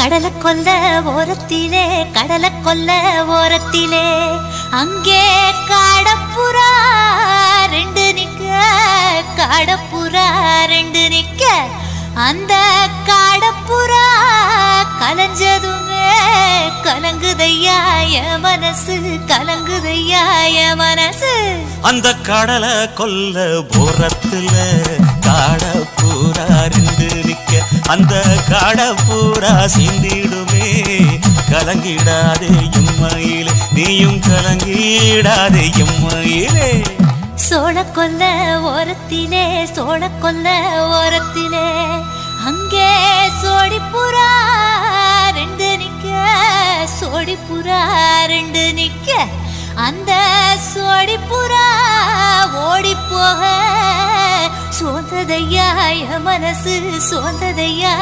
கடலை கொல்ல ஓரத்திலே கடலை கொல்ல ஓரத்திலே அங்கே காடப்புறா ரெண்டு நிக்க காடப்புறா ரெண்டு நிக்க அந்த காடப்புறா கலஞ்சதுமே கலங்குதையா என் மனசு கலங்குதையா என் மனசு அந்த கடலை கொல்ல ஓரத்துல காடப்புறா ரெண்டு நிக்க அந்த காடப்புறா சிந்திடுமே கலங்கிடாதே எம்மையிலே நீயும் கலங்கிடாதே எம்மையிலே சோழ கொல்ல ஓரத்திலே சோழ கொல்ல ஓரத்திலே அங்கே சோடிப்புறா ரெண்டு நிக்க சோடிப்புறா ரெண்டு நிக்க அந்த சோடிப்புறா ஓடி போக சோந்ததையா என் மனசு சோந்ததையா